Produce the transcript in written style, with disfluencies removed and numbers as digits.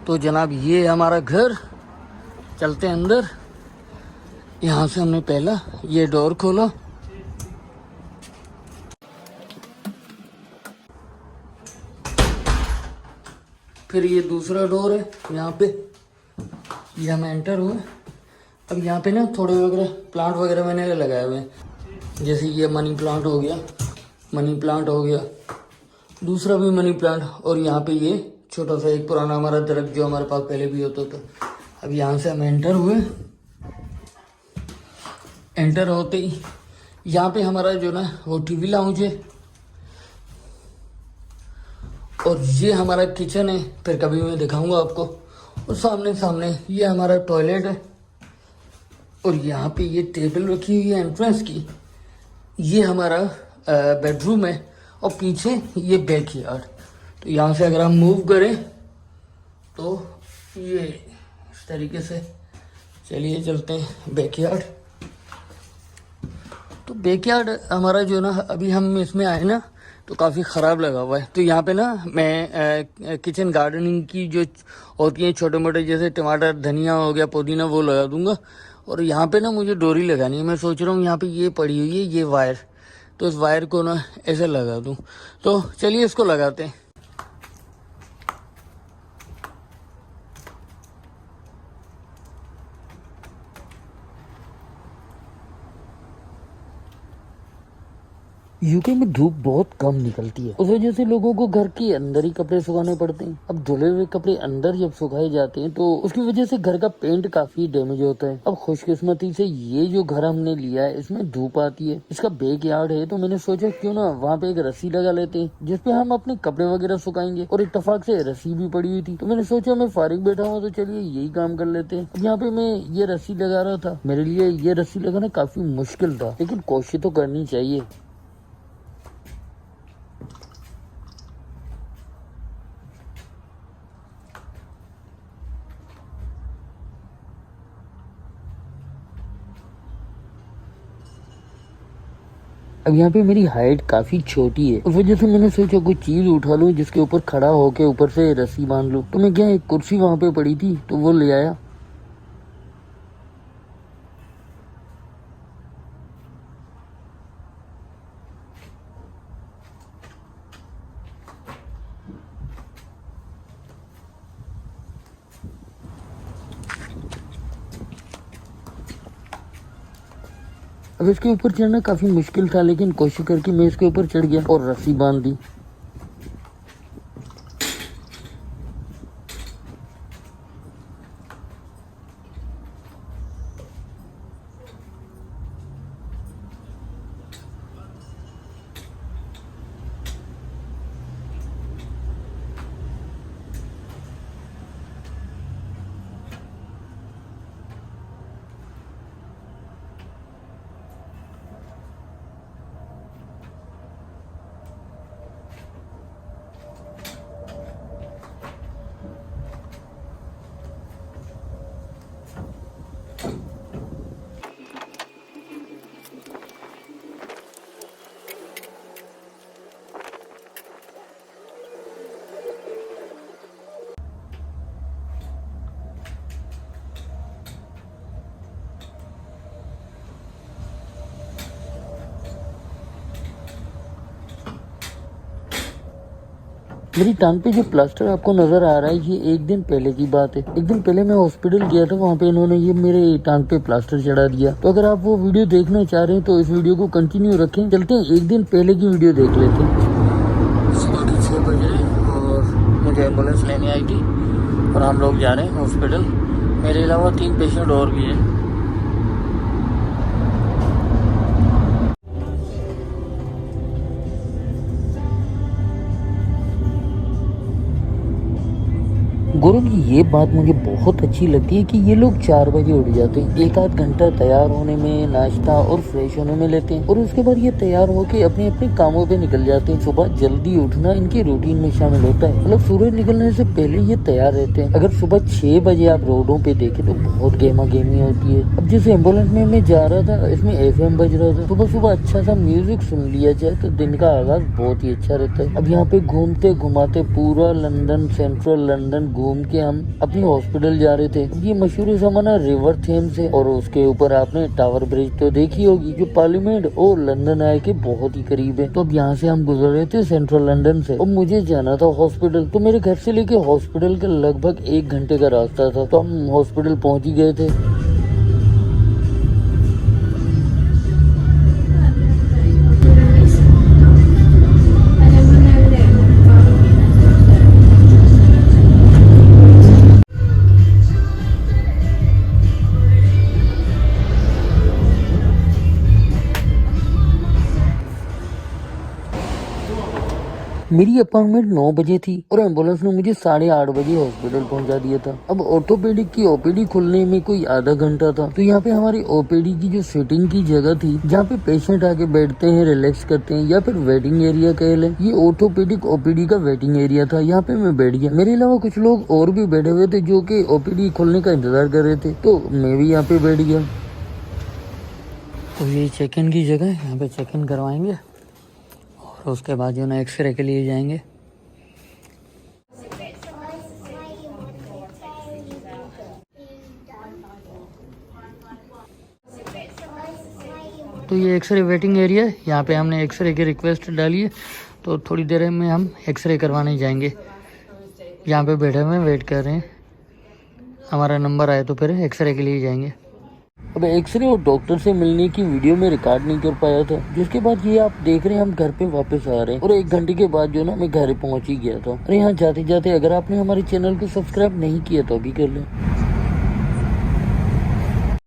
तो जनाब ये है हमारा घर। चलते हैं अंदर। यहाँ से हमने पहला ये डोर खोला, फिर ये दूसरा डोर है यहाँ पे, ये हम एंटर हुए। अब यहाँ पे ना थोड़े वगैरह प्लांट वगैरह मैंने लगाए हुए हैं, जैसे ये मनी प्लांट हो गया, मनी प्लांट हो गया, दूसरा भी मनी प्लांट, और यहाँ पे ये छोटा सा एक पुराना हमारा दरख्त जो हमारे पास पहले भी होता था। अब यहाँ से हम एंटर हुए। एंटर होते ही यहाँ पे हमारा जो ना वो टीवी लाउंज है, और ये हमारा किचन है, फिर कभी मैं दिखाऊंगा आपको। और सामने सामने ये हमारा टॉयलेट है, और यहाँ पे ये टेबल रखी हुई है एंट्रेंस की। ये हमारा बेडरूम है, और पीछे ये बैकयार्ड। तो यहाँ से अगर हम मूव करें तो ये इस तरीके से, चलिए चलते हैं बैकयार्ड। तो बैकयार्ड हमारा जो ना, अभी हम इसमें आए ना तो काफ़ी ख़राब लगा हुआ है। तो यहाँ पे ना मैं किचन गार्डनिंग की जो होती है छोटे मोटे, जैसे टमाटर, धनिया हो गया, पुदीना, वो लगा दूंगा। और यहाँ पे ना मुझे डोरी लगानी है। मैं सोच रहा हूँ यहाँ पे ये पड़ी हुई है ये वायर, तो इस वायर को ना ऐसे लगा दूँ। तो चलिए इसको लगाते हैं। यूके में धूप बहुत कम निकलती है, उस वजह से लोगों को घर के अंदर ही कपड़े सुखाने पड़ते हैं। अब धुले हुए कपड़े अंदर जब सुखाए जाते हैं तो उसकी वजह से घर का पेंट काफी डैमेज होता है। अब खुशकिस्मती से ये जो घर हमने लिया है इसमें धूप आती है, इसका बैकयार्ड है, तो मैंने सोचा क्यों ना वहाँ पे एक रस्सी लगा लेते हैं जिसपे हम अपने कपड़े वगैरह सुखाएंगे। और इत्तेफाक से रस्सी भी पड़ी हुई थी, तो मैंने सोचा मैं फारिग बैठा हूँ तो चलिए यही काम कर लेते हैं। अब यहाँ पे मैं ये रस्सी लगा रहा था, मेरे लिए ये रस्सी लगाना काफी मुश्किल था, लेकिन कोशिश तो करनी चाहिए। अब यहाँ पे मेरी हाइट काफी छोटी है, उस वजह से मैंने सोचा कोई चीज उठा लूं जिसके ऊपर खड़ा होके ऊपर से रस्सी बांध लूं। तो मैं क्या, एक कुर्सी वहाँ पे पड़ी थी तो वो ले आया। अब इसके ऊपर चढ़ना काफी मुश्किल था, लेकिन कोशिश करके मैं इसके ऊपर चढ़ गया और रस्सी बांध दी। मेरी टांग पे जो प्लास्टर आपको नजर आ रहा है ये एक दिन पहले की बात है। एक दिन पहले मैं हॉस्पिटल गया था, वहाँ पे इन्होंने ये मेरे टांग पे प्लास्टर चढ़ा दिया। तो अगर आप वो वीडियो देखना चाह रहे हैं तो इस वीडियो को कंटिन्यू रखें। चलते हैं एक दिन पहले की वीडियो देख लेते हैं। सुबह के 6 बजे और मुझे एम्बुलेंस लेने आई थी और हम लोग जा रहे हैं हॉस्पिटल। मेरे अलावा 3 पेशेंट और भी है। गौरव जी, ये बात मुझे बहुत अच्छी लगती है कि ये लोग 4 बजे उठ जाते हैं, 1 आध घंटा तैयार होने में, नाश्ता और फ्रेश होने में लेते हैं, और उसके बाद ये तैयार होके अपने अपने कामों पे निकल जाते हैं। सुबह जल्दी उठना इनकी रूटीन में शामिल होता है, मतलब सूरज निकलने से पहले ये तैयार रहते हैं। अगर सुबह 6 बजे आप रोडों पे देखें तो बहुत गेमा गेमी होती है। अब जिस एम्बुलेंस में मैं जा रहा था इसमें FM बज रहा था। सुबह सुबह अच्छा सा म्यूजिक सुन लिया जाए तो दिन का आगाज बहुत ही अच्छा रहता है। अब यहाँ पे घूमते घुमाते पूरा लंदन, सेंट्रल लंदन घूम के हम अपने हॉस्पिटल जा रहे थे। ये मशहूर जमाना रिवर थेम्स है और उसके ऊपर आपने टावर ब्रिज तो देखी होगी, जो पार्लियामेंट और लंदन आई के बहुत ही करीब है। तो अब यहाँ से हम गुजर रहे थे सेंट्रल लंदन से और मुझे जाना था हॉस्पिटल। तो मेरे घर से लेके हॉस्पिटल का लगभग 1 घंटे का रास्ता था। तो हम हॉस्पिटल पहुँच ही गए थे। मेरी अपॉइंटमेंट 9 बजे थी और एम्बुलेंस ने मुझे 8:30 बजे हॉस्पिटल पहुंचा दिया था। अब ऑर्थोपेडिक की ओपीडी खुलने में कोई आधा घंटा था। तो यहाँ पे हमारी ओपीडी की जो सिटिंग की जगह थी, जहाँ पे पेशेंट आके बैठते हैं, रिलैक्स करते हैं या फिर वेटिंग एरिया कह लें, ये ऑर्थोपेडिक ओपीडी का वेटिंग एरिया था। यहाँ पे मैं बैठ गया। मेरे अलावा कुछ लोग और भी बैठे हुए थे जो की ओपीडी खुलने का इंतजार कर रहे थे, तो मैं भी यहाँ पे बैठ गया। तो ये चेक इन की जगह है, यहाँ पे चेक इन करवाएंगे और उसके बाद जो ना एक्सरे के लिए जाएंगे। तो ये एक्सरे वेटिंग एरिया है, यहाँ पे हमने एक्सरे की रिक्वेस्ट डाली है। तो थोड़ी देर में हम एक्सरे करवाने जाएंगे। यहाँ पे बैठे हुए वेट कर रहे हैं, हमारा नंबर आए तो फिर एक्सरे के लिए जाएंगे। अब एक्सरे और डॉक्टर से मिलने की वीडियो में रिकॉर्ड नहीं कर पाया था, जिसके बाद ये आप देख रहे हैं हम घर पे वापस आ रहे हैं और 1 घंटे के बाद जो ना मैं घर पहुंच ही गया था। और यहाँ जाते जाते अगर आपने हमारे चैनल को सब्सक्राइब नहीं किया तो अभी कर लें।